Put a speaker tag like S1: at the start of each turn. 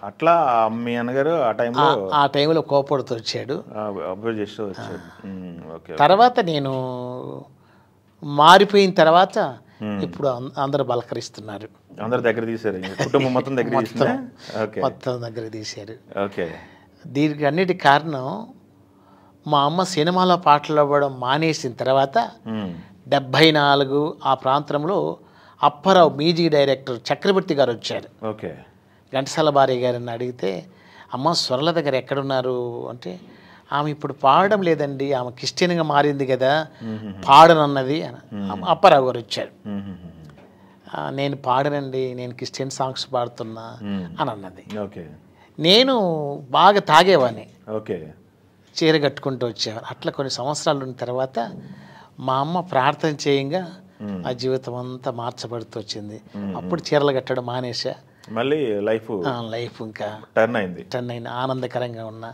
S1: అట్లా మీ అన్నగారు
S2: ఆ టైంలో కోపడుతూ వచ్చాడు.
S1: అబ్జర్వ్ చేస్తూ వచ్చాడు. ఓకే.
S2: తర్వాత నేను మారిపోయిన తర్వాత ఇప్పుడు అందరూ బలకరిస్తున్నారు.
S1: అందరు దగ్గర తీశారు, కుటుంబం మొత్తం దగ్గర తీసిందా? ఓకే.
S2: మొత్తం దగ్గర తీశారు.
S1: ఓకే.
S2: దీనికి అన్నిటి కారణం మా అమ్మ సినిమాలో పాటలు అవ్వడం మానేసిన తర్వాత 74 ఆ ప్రాంతంలో అప్పారావు మ్యూజిక్ డైరెక్టర్ చక్రవర్తి గారు వచ్చారు.
S1: ఓకే.
S2: ఘంటసాల భార్య గారిని అడిగితే, అమ్మ స్వరలత గారు ఎక్కడున్నారు అంటే, ఆమె ఇప్పుడు పాడడం లేదండి, ఆమె క్రిస్టియన్గా మారింది కదా, పాడనన్నది అని. అప్పారావు గారు వచ్చారు. నేను పాడనండి, నేను క్రిస్టియన్ సాంగ్స్ పాడుతున్నా అని అన్నది.
S1: ఓకే.
S2: నేను బాగా తాగేవాడిని,
S1: ఓకే.
S2: చీర కట్టుకుంటూ వచ్చేవాడిని. అట్లా కొన్ని సంవత్సరాలు ఉన్న తర్వాత మా అమ్మ ప్రార్థన చేయంగా ఆ జీవితం అంతా మార్చబడుతూ వచ్చింది. అప్పుడు చీరలు కట్టడం మానేసా.
S1: మళ్ళీ లైఫ్
S2: లైఫ్ ఇంకా
S1: టర్న్ అయింది,
S2: ఆనందకరంగా ఉన్నా.